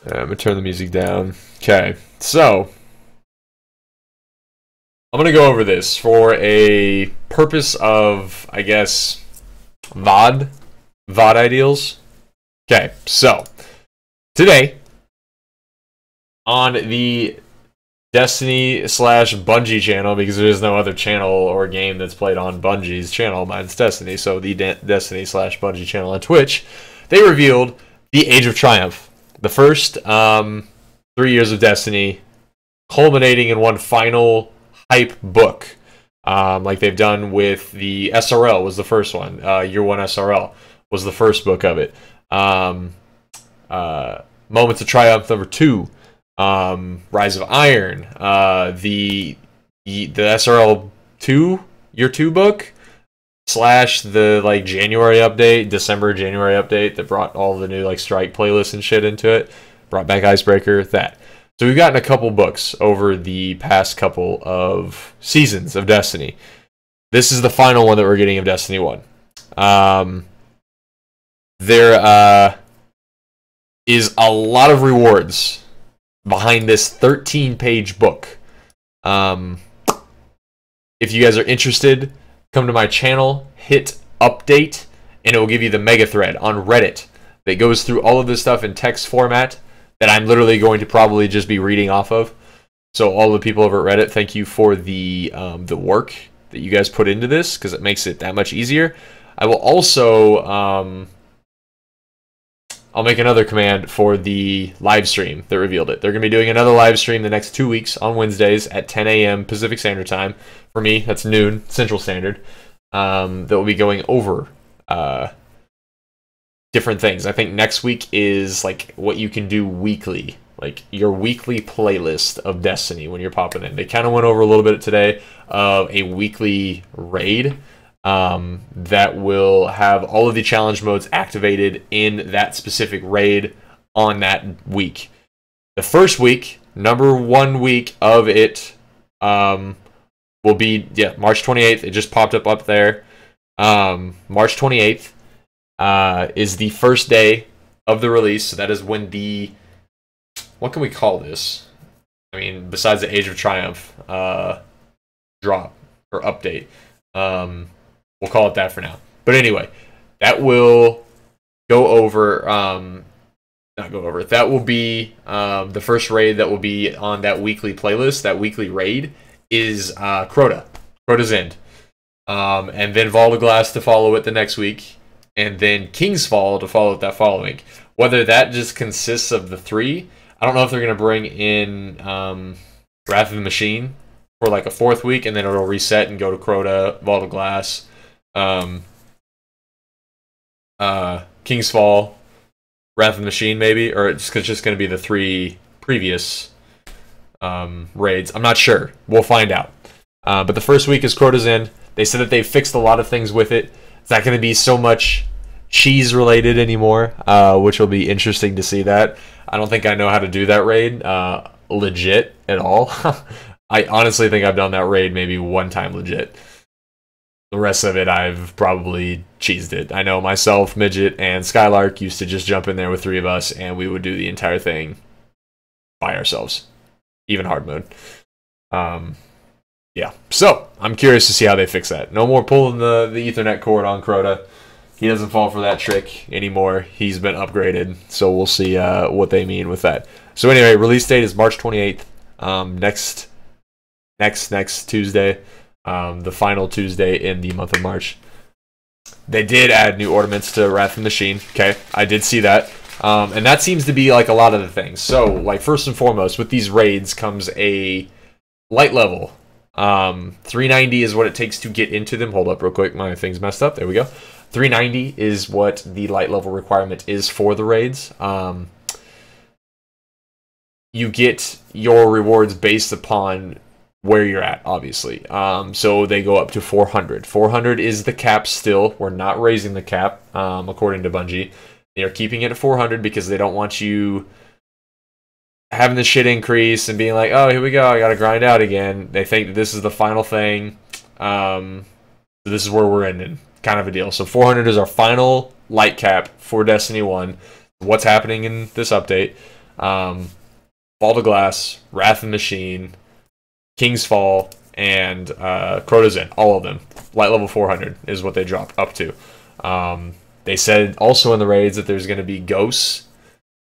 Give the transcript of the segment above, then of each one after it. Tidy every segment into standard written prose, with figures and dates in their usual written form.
I'm gonna turn the music down. Okay, so I'm gonna go over this for a purpose of, I guess, VOD ideals. Okay, so today on the Destiny slash Bungie channel, because there is no other channel or game that's played on Bungie's channel, mine's Destiny, so the Destiny slash Bungie channel on Twitch, they revealed the Age of Triumph, the first 3 years of Destiny, culminating in one final hype book, like they've done with the SRL was the first one. Year 1 SRL was the first book of it. Moments of Triumph #2, Rise of Iron, the SRL 2 Year 2 book slash the like January update, January update that brought all the new like strike playlists and shit into it, brought back Icebreaker, that. So we've gotten a couple books over the past couple of seasons of Destiny. This is the final one that we're getting of Destiny 1. There is a lot of rewards behind this 13-page book. If you guys are interested, come to my channel, hit update, and it will give you the mega thread on Reddit that goes through all of this stuff in text format that I'm literally going to probably just be reading off of. So all the people over at Reddit, thank you for the work that you guys put into this, because it makes it that much easier. I will also I'll make another command for the live stream that revealed it. They're going to be doing another live stream the next 2 weeks on Wednesdays at 10 a.m. Pacific Standard Time. For me, that's noon Central Standard. That will be going over different things. I think next week is like what you can do weekly, like your weekly playlist of Destiny when you're popping in. They kind of went over a little bit today of a weekly raid that will have all of the challenge modes activated in that specific raid on that week. The first week, number 1 week of it, will be March 28th. It just popped up there. March 28th. Is the first day of the release. So that is when the, what can we call this? I mean, besides the Age of Triumph drop or update. We'll call it that for now. But anyway, that will go over, not go over, that will be the first raid that will be on that weekly playlist. That weekly raid is Crota's End. And then Vault of Glass to follow it the next week. And then King's Fall to follow it that following. Whether that just consists of the 3, I don't know if they're going to bring in Wrath of the Machine for like a 4th week, and then it'll reset and go to Crota, Vault of Glass, King's Fall, Wrath of the Machine maybe, or it's just going to be the 3 previous raids. I'm not sure. We'll find out. But the first week is Crota's End. They said that they've fixed a lot of things with it. It's not going to be so much cheese related anymore, which will be interesting to see that. I don't think I know how to do that raid legit at all. I honestly think I've done that raid maybe 1 time legit. The rest of it, I've probably cheesed it. I know myself, Midget, and Skylark used to just jump in there with 3 of us, and we would do the entire thing by ourselves. Even hard mode. Yeah, so I'm curious to see how they fix that. No more pulling the Ethernet cord on Crota. He doesn't fall for that trick anymore. He's been upgraded, so we'll see what they mean with that. So anyway, release date is March 28th. Next Tuesday, the final Tuesday in the month of March. They did add new ornaments to Wrath of the Machine. Okay, I did see that. And that seems to be like a lot of the things. So, like, first and foremost, with these raids comes a light level. 390 is what it takes to get into them. Hold up real quick, my thing's messed up. There we go. 390 is what the light level requirement is for the raids. You get your rewards based upon where you're at, obviously. So they go up to 400. 400 is the cap still. We're not raising the cap, according to Bungie. They are keeping it at 400 because they don't want you having the shit increase and being like, oh, here we go, I gotta grind out again. They think that this is the final thing. This is where we're ending, kind of a deal. So 400 is our final light cap for Destiny 1. What's happening in this update? Vault of Glass, Wrath of the Machine, King's Fall, and Crota's Inn. All of them. Light level 400 is what they drop up to. They said also in the raids that there's going to be ghosts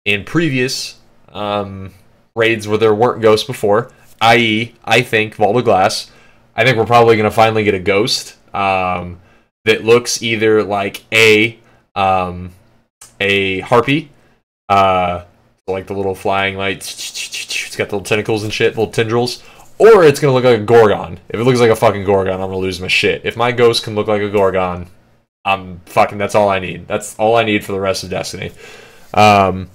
in previous raids where there weren't ghosts before, i.e., I think Vault of Glass. I think we're probably going to finally get a ghost that looks either like a harpy, like the little flying lights. It's got the little tentacles and shit, little tendrils. Or it's going to look like a Gorgon. If it looks like a fucking Gorgon, I'm going to lose my shit. If my ghost can look like a Gorgon, that's all I need. That's all I need for the rest of Destiny. So,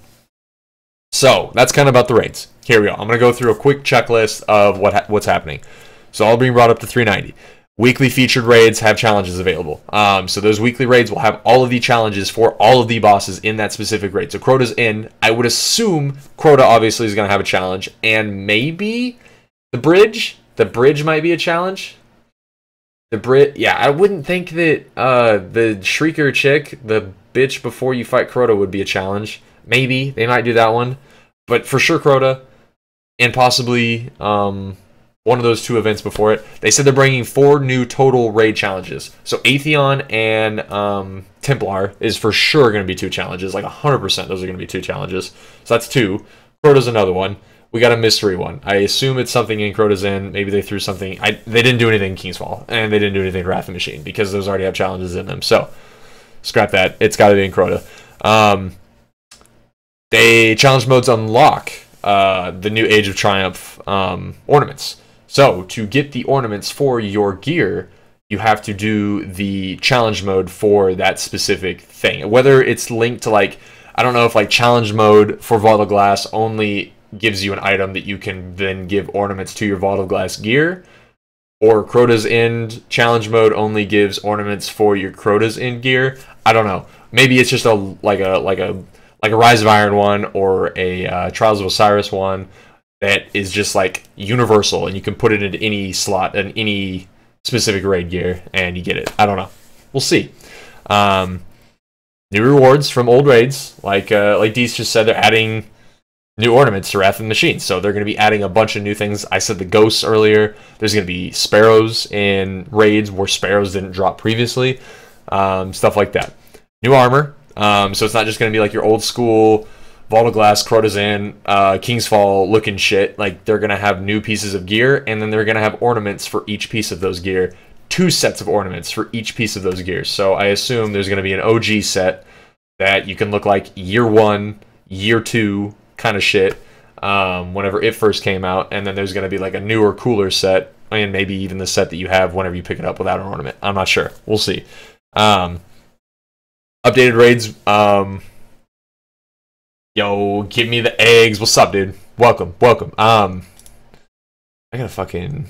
that's kind of about the raids. Here we go. I'm going to go through a quick checklist of what's happening. So, all being brought up to 390. Weekly featured raids have challenges available. So those weekly raids will have all of the challenges for all of the bosses in that specific raid. So Crota's Inn, I would assume Crota obviously is going to have a challenge. And maybe the bridge? The bridge might be a challenge. Yeah, I wouldn't think that the Shrieker chick, the bitch before you fight Crota, would be a challenge. Maybe. They might do that one. But for sure Crota. And possibly one of those two events before it. They said they're bringing 4 new total raid challenges. So Atheon and Templar is for sure going to be 2 challenges. Like 100% those are going to be 2 challenges. So that's 2. Crota's another one. We got a mystery one. I assume it's something in Crota's Inn. Maybe they threw something. They didn't do anything in King's Fall. And they didn't do anything in Wrath of the Machine. Because those already have challenges in them. So, scrap that. It's got to be in Crota. They challenge modes unlock the new Age of Triumph ornaments. So, to get the ornaments for your gear, you have to do the challenge mode for that specific thing. Whether it's linked to, like, I don't know if, like, challenge mode for Vault of Glass only gives you an item that you can then give ornaments to your Vault of Glass gear, or Crota's End challenge mode only gives ornaments for your Crota's End gear. I don't know. Maybe it's just a Rise of Iron one or a Trials of Osiris one that is just like universal, and you can put it into any slot and any specific raid gear, and you get it. I don't know. We'll see. New rewards from old raids, like Deez just said, they're adding new ornaments to Wrath of the Machine, so they're going to be adding a bunch of new things. I said the ghosts earlier. There's going to be sparrows in raids where sparrows didn't drop previously, stuff like that. New armor, so it's not just going to be like your old school Vault of Glass, Crota's Inn, King's Fall looking shit. Like, they're going to have new pieces of gear, and then they're going to have ornaments for each piece of those gear. 2 sets of ornaments for each piece of those gears. So I assume there's going to be an OG set that you can look like year 1, year 2 kind of shit, whenever it first came out, and then there's going to be like a newer, cooler set, and maybe even the set that you have whenever you pick it up without an ornament. I'm not sure. We'll see. Updated raids. Yo, give me the eggs. What's up, dude? Welcome. I gotta fucking...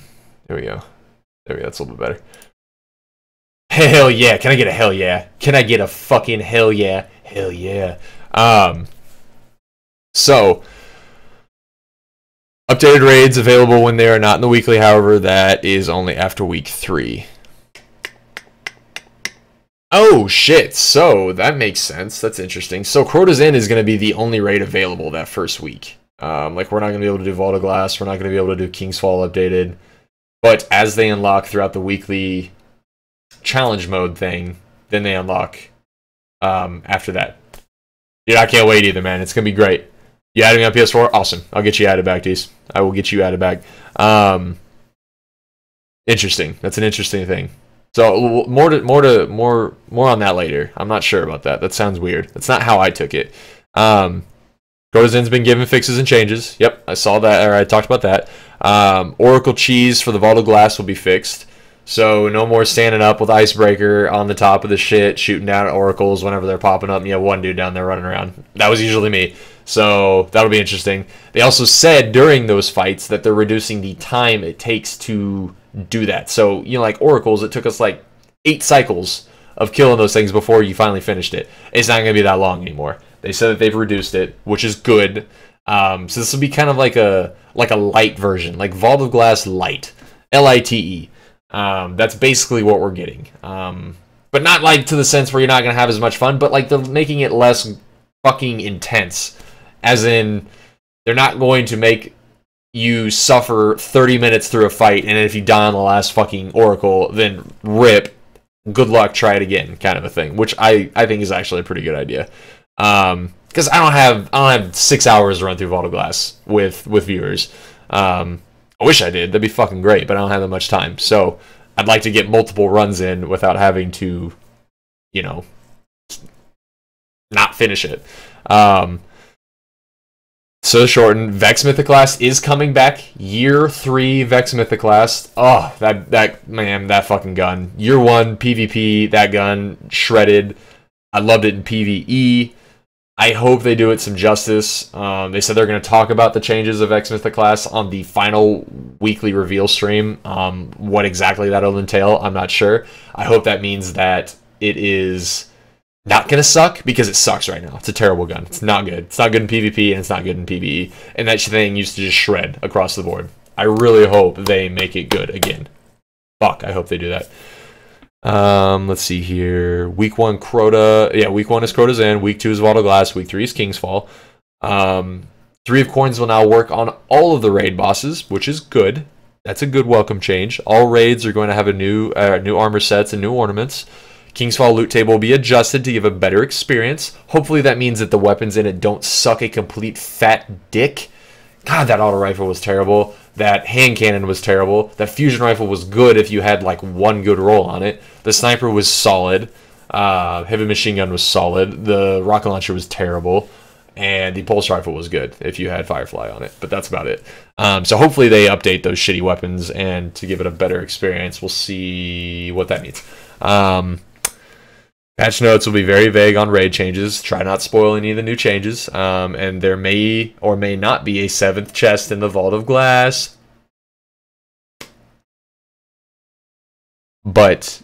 There we go. That's a little bit better. Hell yeah. Can I get a hell yeah? Can I get a fucking hell yeah? Hell yeah. So, updated raids available when they are not in the weekly. However, that is only after week 3. Oh, shit. So, that makes sense. That's interesting. So, Crota's Inn is going to be the only raid available that first week. Like, we're not going to be able to do Vault of Glass. We're not going to be able to do King's Fall updated. But as they unlock throughout the weekly challenge mode thing, then they unlock after that. Dude, I can't wait either, man. It's going to be great. You added me on PS4? Awesome. I'll get you added back, Deez. I will get you added back. Interesting. That's an interesting thing. So more on that later. I'm not sure about that. That sounds weird. That's not how I took it. Crota's Inn's been given fixes and changes. Yep, I saw that, or I talked about that. Oracle cheese for the Vault of Glass will be fixed. So no more standing up with Icebreaker on the top of the shit, shooting down at oracles whenever they're popping up, and you have one dude down there running around. That was usually me. So that'll be interesting. They also said during those fights that they're reducing the time it takes to do that. So, you know, like oracles, it took us like 8 cycles of killing those things before you finally finished it. It's not going to be that long anymore. They said that they've reduced it, which is good. So this will be kind of like a light version, like Vault of Glass Light, Lite. That's basically what we're getting. But not like to the sense where you're not going to have as much fun, but like they're making it less fucking intense. As in, They're not going to make you suffer 30 minutes through a fight, and if you die on the last fucking Oracle, then rip, good luck, try it again, kind of a thing, which I think is actually a pretty good idea. Because I don't have 6 hours to run through Vault of Glass with viewers. I wish I did. That'd be fucking great, but I don't have that much time. So I'd like to get multiple runs in without having to, you know, not finish it. So shortened. Vex Mythoclast is coming back. Year 3 Vex Mythoclast. Oh, that fucking gun. Year 1 PvP, that gun shredded. I loved it in PvE. I hope they do it some justice. They said they're going to talk about the changes of Vex Mythoclast on the final weekly reveal stream. What exactly that'll entail, I'm not sure. I hope that means that it is not going to suck, because it sucks right now. It's a terrible gun. It's not good. It's not good in PvP, and it's not good in PvE. And that thing used to just shred across the board. I really hope they make it good again. Fuck, I hope they do that. Let's see here. Week 1, Crota. Yeah, week 1 is Crota's End. Week 2 is Vault of Glass. Week 3 is King's Fall. 3 of Coins will now work on all of the raid bosses, which is good. That's a good welcome change. All raids are going to have a new armor sets and new ornaments. King's Fall loot table will be adjusted to give a better experience. Hopefully that means that the weapons in it don't suck a complete fat dick. God, that auto rifle was terrible. That hand cannon was terrible. That fusion rifle was good if you had like one good roll on it. The sniper was solid. Heavy machine gun was solid. The rocket launcher was terrible. And the pulse rifle was good if you had Firefly on it. But that's about it. So hopefully they update those shitty weapons and to give it a better experience. We'll see what that means. Patch notes will be very vague on raid changes. Try not to spoil any of the new changes. And there may or may not be a 7th chest in the Vault of Glass. But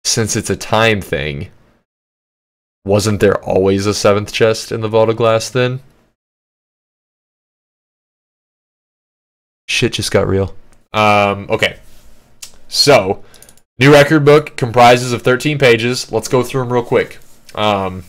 since it's a time thing, wasn't there always a 7th chest in the Vault of Glass then? Shit just got real. Okay. So, new record book comprises of 13 pages. Let's go through them real quick. Young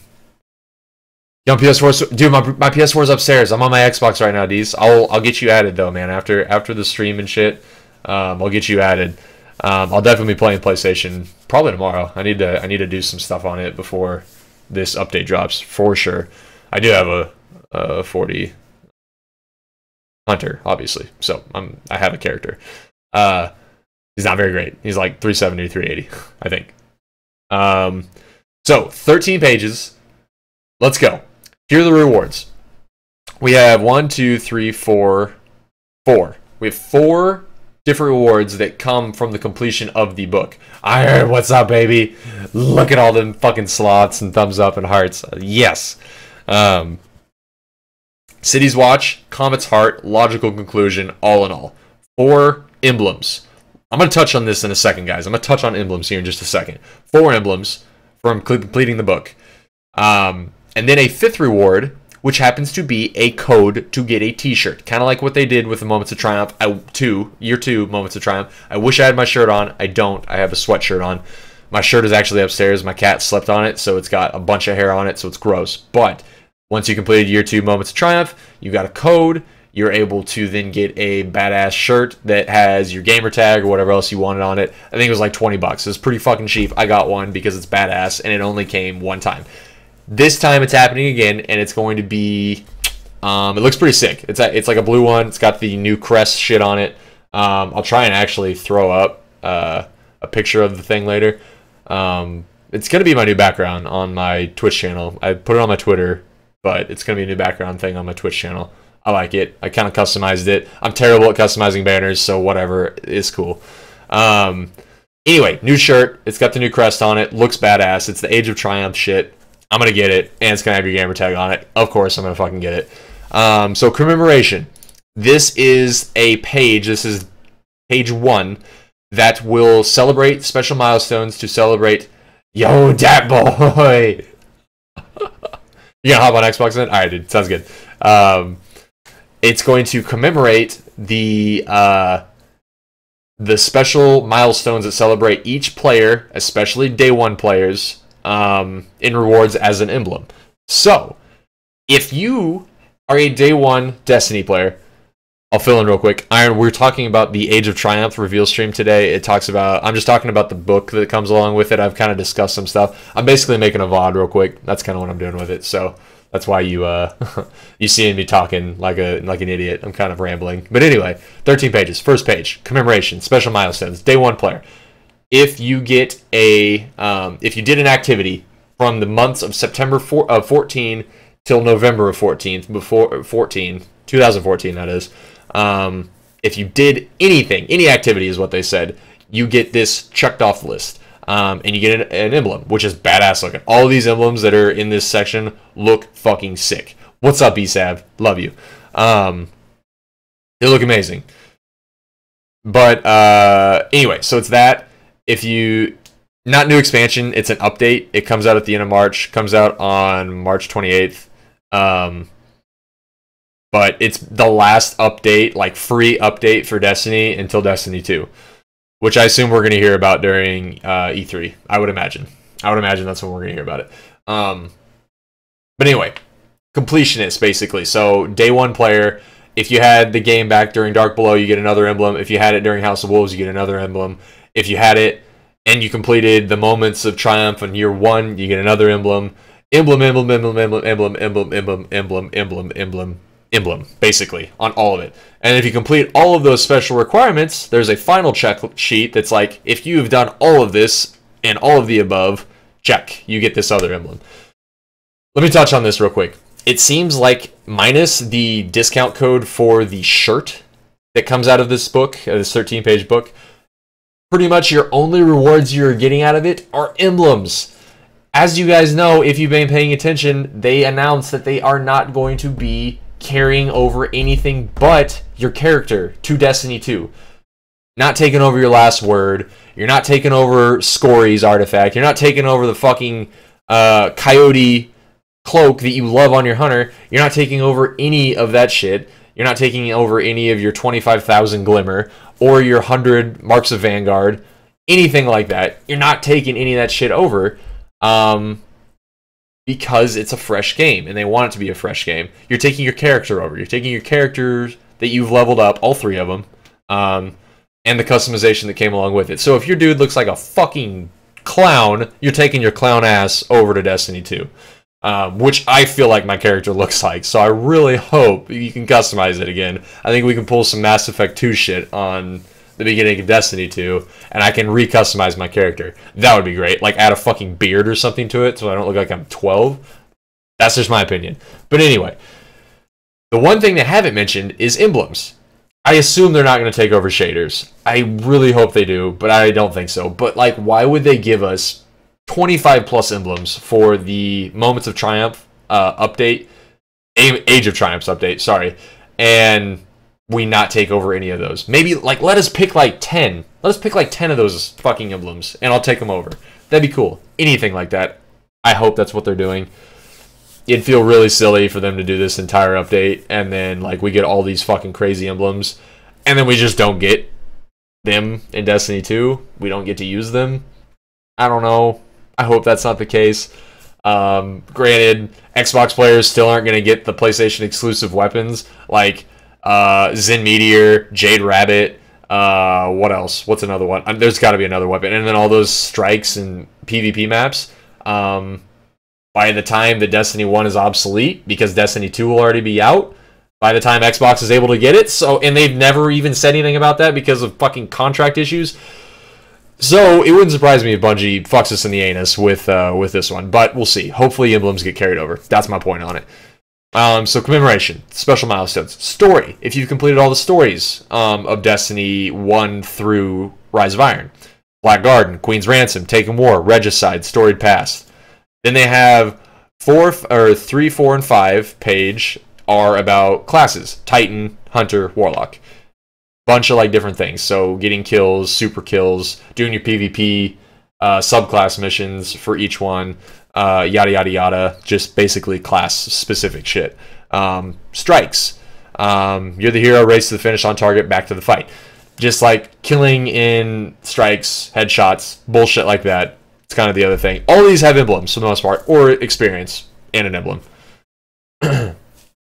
PS4, dude, my PS4 is upstairs. I'm on my Xbox right now, D's. I'll get you added though, man. After the stream and shit, I'll get you added. I'll definitely be playing PlayStation probably tomorrow. I need to do some stuff on it before this update drops for sure. I do have a 40 hunter, obviously, so I have a character. He's not very great. He's like 370, 380, I think. So 13 pages. Let's go. Here are the rewards. We have 4. We have 4 different rewards that come from the completion of the book. I heard, what's up, baby? Look at all them fucking slots and thumbs up and hearts. Yes. City's Watch, Comet's Heart, Logical Conclusion, all in all. 4 emblems. I'm going to touch on this in a second, guys. I'm going to touch on emblems here in just a second. 4 emblems from completing the book. And then a 5th reward, which happens to be a code to get a t-shirt. Kind of like what they did with the Moments of Triumph, Year 2 Moments of Triumph. I wish I had my shirt on. I don't. I have a sweatshirt on. My shirt is actually upstairs. My cat slept on it, so it's got a bunch of hair on it, so it's gross. But once you completed Year 2 Moments of Triumph, you got a code. You're able to then get a badass shirt that has your gamer tag or whatever else you wanted on it. I think it was like $20. It's pretty fucking cheap. I got one because it's badass, and it only came one time. This time it's happening again, and it's going to be... it looks pretty sick. It's like a blue one. It's got the new crest shit on it. I'll try and actually throw up a picture of the thing later. It's going to be my new background on my Twitch channel. I put it on my Twitter, but it's going to be a new background thing on my Twitch channel. I like it. I kind of customized it. I'm terrible at customizing banners, so whatever. It's cool. Anyway, new shirt. It's got the new crest on it. Looks badass. It's the Age of Triumph shit. I'm going to get it, and it's going to have your gamer tag on it. Of course, I'm going to fucking get it. So, Commemoration. This is a page. This is page 1 that will celebrate special milestones to celebrate... Yo, dat boy! You gonna hop on Xbox then? Alright, dude. Sounds good. It's going to commemorate the special milestones that celebrate each player, especially day 1 players, in rewards as an emblem. So, if you are a day one Destiny player, I'll fill in real quick. Iron, we're talking about the Age of Triumph reveal stream today. It talks about, I'm just talking about the book that comes along with it. I've kind of discussed some stuff. I'm basically making a VOD real quick. That's kind of what I'm doing with it. So that's why you you seeing me talking like an idiot. I'm kind of rambling. But anyway, 13 pages. First page, Commemoration, special milestones, day one player. If you get if you did an activity from the months of September 14 till November of 2014, that is. If you did anything, any activity is what they said, you get this checked off list. And you get an emblem, which is badass looking. All of these emblems that are in this section look fucking sick. What's up, BSAV? Love you. They look amazing. But anyway, so it's that. If you... Not new expansion, it's an update. It comes out at the end of March. Comes out on March 28th. But it's the last update, like free update for Destiny until Destiny 2. Which I assume we're going to hear about during E3. I would imagine. That's when we're going to hear about it. But anyway, completionist, basically. So, day one player, if you had the game back during Dark Below, you get another emblem. If you had it during House of Wolves, you get another emblem. If you had it and you completed the Moments of Triumph in year one, you get another emblem. Emblem, basically, on all of it. And if you complete all of those special requirements, there's a final check sheet that's like, if you have done all of this and all of the above, check, you get this other emblem. Let me touch on this real quick. It seems like, minus the discount code for the shirt that comes out of this book, this 13-page book, pretty much your only rewards you're getting out of it are emblems. As you guys know, if you've been paying attention, they announced that they are not going to be carrying over anything but your character to Destiny 2. Not taking over your last word. You're not taking over Scory's artifact. You're not taking over the fucking coyote cloak that you love on your hunter. You're not taking over any of that shit. You're not taking over any of your 25,000 Glimmer or your 100 Marks of Vanguard. Anything like that. You're not taking any of that shit over. Because it's a fresh game, and they want it to be a fresh game. You're taking your character over. You're taking your characters that you've leveled up, all three of them, and the customization that came along with it. So if your dude looks like a fucking clown, you're taking your clown ass over to Destiny 2, which I feel like my character looks like. So I really hope you can customize it again. I think we can pull some Mass Effect 2 shit on the beginning of Destiny 2, and I can re-customize my character. That would be great. Like, add a fucking beard or something to it so I don't look like I'm 12. That's just my opinion. But anyway, the one thing they haven't mentioned is emblems. I assume they're not going to take over shaders. I really hope they do, but I don't think so. But, like, why would they give us 25 plus emblems for the Moments of Triumph update? Age of Triumphs update, sorry. And we not take over any of those. Maybe, like, let us pick, like, 10. Let us pick, like, 10 of those fucking emblems, and I'll take them over. That'd be cool. Anything like that. I hope that's what they're doing. It'd feel really silly for them to do this entire update, and then, like, we get all these fucking crazy emblems, and then we just don't get them in Destiny 2. We don't get to use them. I don't know. I hope that's not the case. Granted, Xbox players still aren't going to get the PlayStation exclusive weapons, like Zen Meteor, Jade Rabbit, what else? What's another one? There's got to be another weapon. And then all those strikes and PvP maps. By the time the Destiny 1 is obsolete, because Destiny 2 will already be out, by the time Xbox is able to get it, and they've never even said anything about that because of fucking contract issues. So it wouldn't surprise me if Bungie fucks us in the anus with this one, but we'll see. Hopefully emblems get carried over. That's my point on it. So Commemoration, special milestones, story. If you've completed all the stories of Destiny 1 through Rise of Iron, Black Garden, Queen's Ransom, Taken War, Regicide, Storied Past. Then they have 3, 4, and 5 page are about classes: Titan, Hunter, Warlock. Bunch of like different things. So getting kills, super kills, doing your PvP, subclass missions for each one. Yada yada yada, just basically class specific shit. Strikes, you're the hero, race to the finish, on target, back to the fight. Just like killing in strikes, headshots, bullshit like that. It's kind of the other thing. All these have emblems for the most part, or experience and an emblem.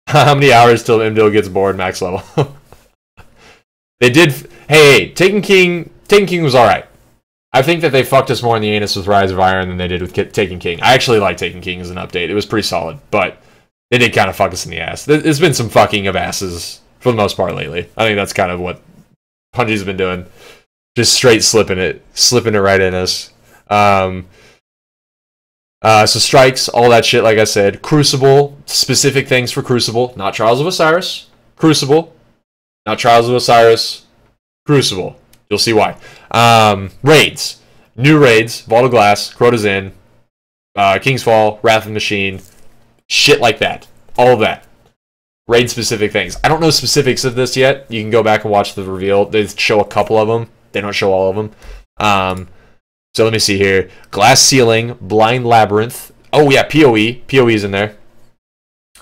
How many hours till Imdil gets bored max level? They did. Hey, Taken King was alright. I think that they fucked us more in the anus with Rise of Iron than they did with Taken King. I actually like Taken King as an update. It was pretty solid, but they did kind of fuck us in the ass. There's been some fucking of asses for the most part lately. I think that's kind of what Bungie's been doing. Just straight slipping it right in us. So strikes, all that shit, like I said. Crucible, specific things for Crucible. Not Trials of Osiris. Crucible. Not Trials of Osiris. Crucible. You'll see why. Raids. New raids. Vault of Glass. Crota's Inn. King's Fall. Wrath of the Machine. Shit like that. All of that. Raid-specific things. I don't know specifics of this yet. You can go back and watch the reveal. They show a couple of them. They don't show all of them. So let me see here. Glass Ceiling, Blind Labyrinth. Oh yeah, PoE. PoE's in there.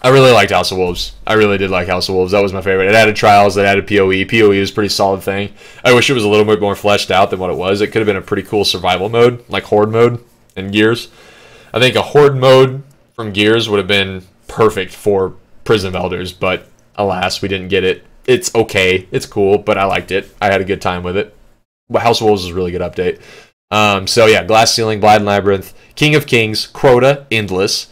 I really liked House of Wolves. I really did like House of Wolves. That was my favorite. It added Trials, it added PoE. PoE was a pretty solid thing. I wish it was a little bit more fleshed out than what it was. It could have been a pretty cool survival mode, like Horde mode in Gears. I think a Horde mode from Gears would have been perfect for Prison of Elders, but alas, we didn't get it. It's okay. It's cool, but I liked it. I had a good time with it. But House of Wolves is a really good update. So yeah, Glass Ceiling, Blind Labyrinth, King of Kings, Crota, Endless,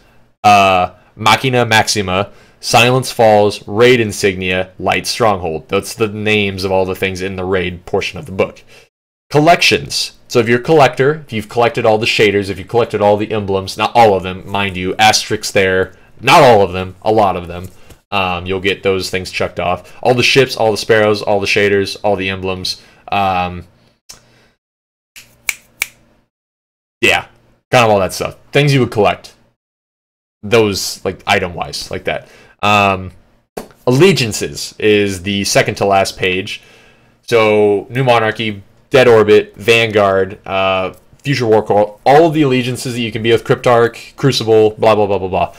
Machina Maxima, Silence Falls, Raid Insignia, Light Stronghold. That's the names of all the things in the raid portion of the book. Collections. So if you're a collector, if you've collected all the shaders, if you collected all the emblems, not all of them, mind you, asterisks there, not all of them, a lot of them, you'll get those things checked off. All the ships, all the sparrows, all the shaders, all the emblems. Yeah, kind of all that stuff. Things you would collect. Those, like, item-wise, like that. Allegiances is the second to last page. So, New Monarchy, Dead Orbit, Vanguard, Future War Call, all of the allegiances that you can be with Cryptarch, Crucible, blah, blah, blah, blah, blah.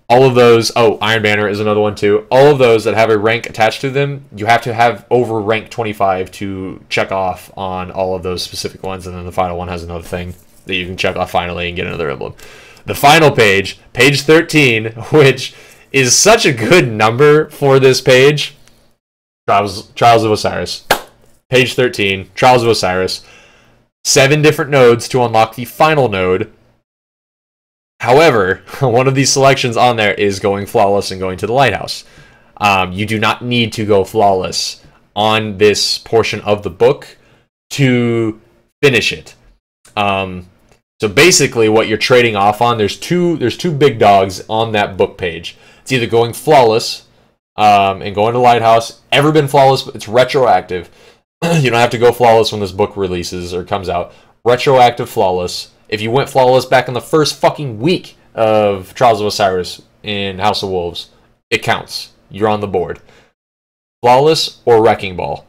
All of those, oh, Iron Banner is another one too. All of those that have a rank attached to them, you have to have over rank 25 to check off on all of those specific ones, and then the final one has another thing that you can check off finally and get another emblem. The final page, page 13, which is such a good number for this page, Trials of Osiris. Page 13, Trials of Osiris. 7 different nodes to unlock the final node. However, one of these selections on there is going flawless and going to the lighthouse. You do not need to go flawless on this portion of the book to finish it. So basically what you're trading off on, there's two big dogs on that book page. It's either going flawless and going to lighthouse. Ever been flawless, but it's retroactive. You don't have to go flawless when this book releases or comes out. Retroactive flawless. If you went flawless back in the first fucking week of Trials of Osiris in House of Wolves, it counts. You're on the board. Flawless or Wrecking Ball.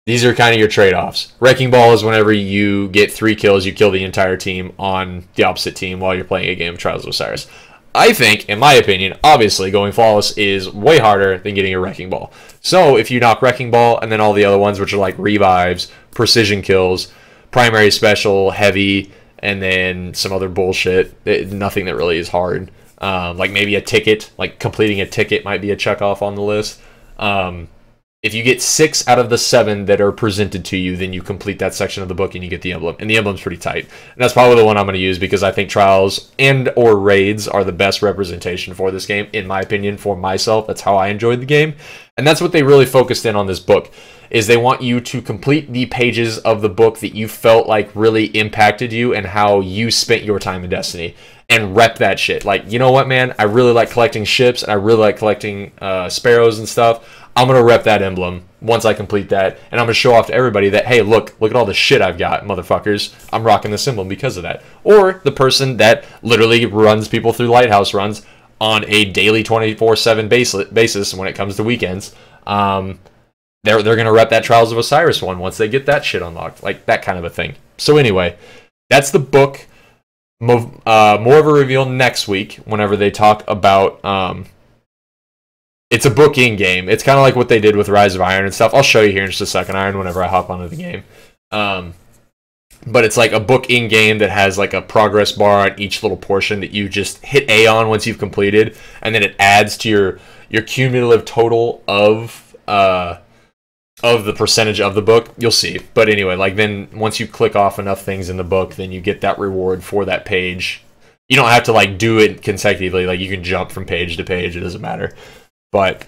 These are kind of your trade-offs. Wrecking Ball is whenever you get 3 kills, you kill the entire team on the opposite team while you're playing a game of Trials of Osiris. I think, in my opinion, obviously going flawless is way harder than getting a Wrecking Ball. So if you knock Wrecking Ball and then all the other ones, which are like revives, precision kills, primary special, heavy, and then some other bullshit, nothing that really is hard. Like maybe a ticket, like completing a ticket might be a check off on the list. If you get 6 out of the 7 that are presented to you, then you complete that section of the book and you get the emblem. And the emblem's pretty tight. And that's probably the one I'm going to use because I think Trials and or Raids are the best representation for this game, in my opinion, for myself. That's how I enjoyed the game. And that's what they really focused in on this book, is they want you to complete the pages of the book that you felt like really impacted you and how you spent your time in Destiny. And rep that shit. Like, you know what, man? I really like collecting ships and I really like collecting sparrows and stuff. I'm going to rep that emblem once I complete that, and I'm going to show off to everybody that, hey, look at all the shit I've got, motherfuckers. I'm rocking this emblem because of that. Or the person that literally runs people through Lighthouse runs on a daily 24/7 basis when it comes to weekends. They're going to rep that Trials of Osiris one once they get that shit unlocked. Like, that kind of a thing. So anyway, that's the book. More of a reveal next week whenever they talk about... It's a book in-game. It's kind of like what they did with Rise of Iron and stuff. I'll show you here in just a second, Iron, whenever I hop onto the game. But it's like a book in-game that has like a progress bar on each little portion that you just hit A on once you've completed, and then it adds to your cumulative total of the percentage of the book, you'll see. But anyway, like then once you click off enough things in the book, then you get that reward for that page. You don't have to like do it consecutively. Like you can jump from page to page. It doesn't matter. But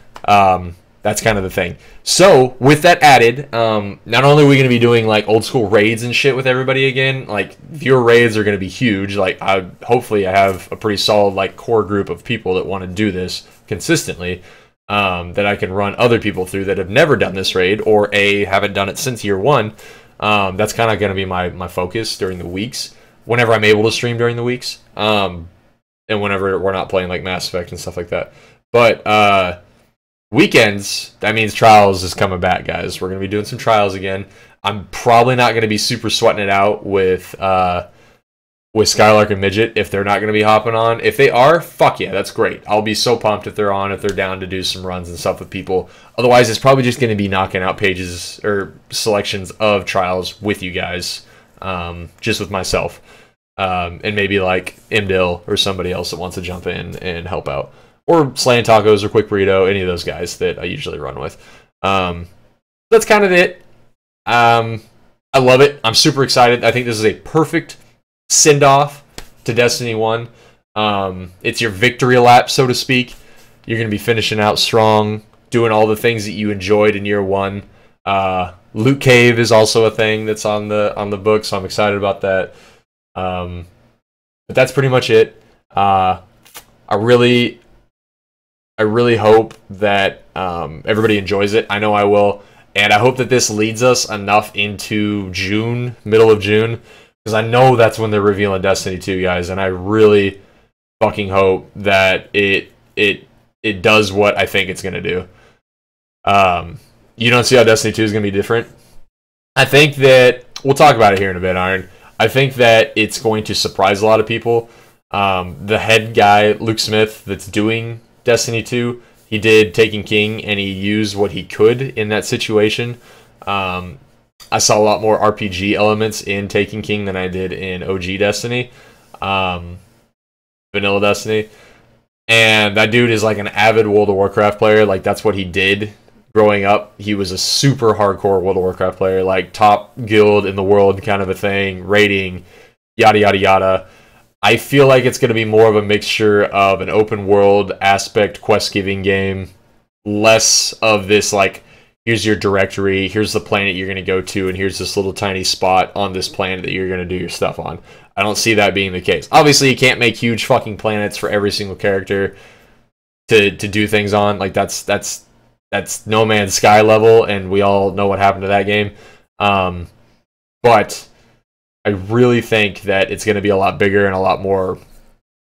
that's kind of the thing. So with that added, not only are we going to be doing like old school raids and shit with everybody again, like viewer raids are going to be huge. Like hopefully I have a pretty solid like core group of people that want to do this consistently, that I can run other people through that have never done this raid or haven't done it since year one. That's kind of going to be my focus during the weeks, whenever I'm able to stream during the weeks, and whenever we're not playing like Mass Effect and stuff like that. But weekends, that means Trials is coming back, guys. We're going to be doing some Trials again. I'm probably not going to be super sweating it out with Skylark and Midget if they're not going to be hopping on. If they are, fuck yeah, that's great. I'll be so pumped if they're on, if they're down to do some runs and stuff with people. Otherwise, it's probably just going to be knocking out pages or selections of Trials with you guys, just with myself. And maybe like Imdil or somebody else that wants to jump in and help out. Or Slaying Tacos or Quick Burrito, any of those guys that I usually run with. That's kind of it. I love it. I'm super excited. I think this is a perfect send-off to Destiny 1. It's your victory lap, so to speak. You're going to be finishing out strong, doing all the things that you enjoyed in year one. Loot Cave is also a thing that's on the book, so I'm excited about that. But that's pretty much it. I really hope that everybody enjoys it. I know I will. And I hope that this leads us enough into June, middle of June, because I know that's when they're revealing Destiny 2, guys. And I really fucking hope that it does what I think it's going to do. You don't see how Destiny 2 is going to be different? I think that, we'll talk about it here in a bit, Iron. I think that it's going to surprise a lot of people. The head guy, Luke Smith, that's doing Destiny 2, he did Taken King, and he used what he could in that situation. I saw a lot more RPG elements in Taken King than I did in OG Destiny, Vanilla Destiny. And that dude is like an avid World of Warcraft player. Like, that's what he did growing up. He was a super hardcore World of Warcraft player, like top guild in the world kind of a thing, rating, yada, yada, yada. I feel like it's going to be more of a mixture of an open world aspect quest giving game, less of this like, here's your directory, here's the planet you're going to go to, and here's this little tiny spot on this planet that you're going to do your stuff on. I don't see that being the case. Obviously, you can't make huge fucking planets for every single character to do things on. Like, that's No Man's Sky level, and we all know what happened to that game. But I really think that it's going to be a lot bigger and a lot more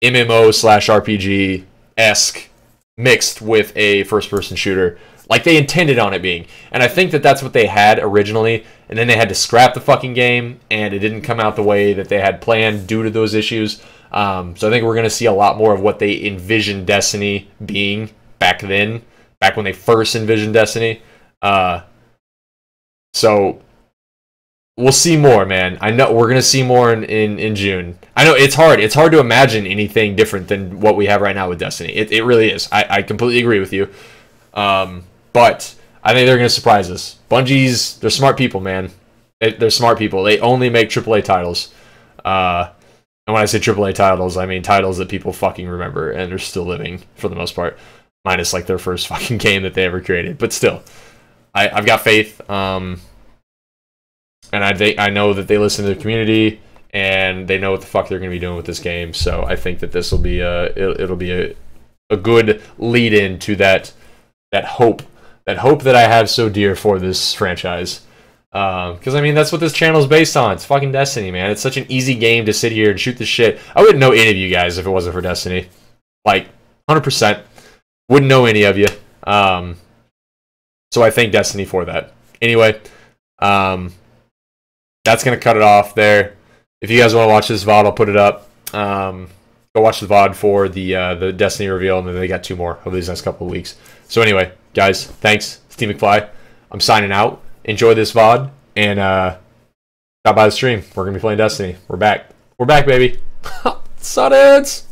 MMO/RPG-esque mixed with a first-person shooter, like they intended on it being. And I think that that's what they had originally, and then they had to scrap the fucking game, and it didn't come out the way that they had planned due to those issues. So I think we're going to see a lot more of what they envisioned Destiny being back then, back when they first envisioned Destiny. So we'll see more, man. I know we're going to see more in June. I know it's hard. It's hard to imagine anything different than what we have right now with Destiny. It really is. I completely agree with you. But I think they're going to surprise us. Bungie's, they're smart people, man. They're smart people. They only make AAA titles. And when I say AAA titles, I mean titles that people fucking remember and are still living for the most part. Minus like their first fucking game that they ever created. But still, I've got faith. And I know that they listen to the community and they know what the fuck they're going to be doing with this game. So I think that this will be it'll be a good lead in to that hope that I have so dear for this franchise. Because I mean that's what this channel is based on. It's fucking Destiny, man. It's such an easy game to sit here and shoot the shit. I wouldn't know any of you guys if it wasn't for Destiny. Like 100%, wouldn't know any of you. So I thank Destiny for that. Anyway, that's going to cut it off there. If you guys want to watch this VOD, I'll put it up. Go watch the VOD for the Destiny reveal, and then they got 2 more over these next couple of weeks. So anyway, guys, thanks. It's TMcKfly. I'm signing out. Enjoy this VOD, and stop by the stream. We're going to be playing Destiny. We're back. We're back, baby. Suddance!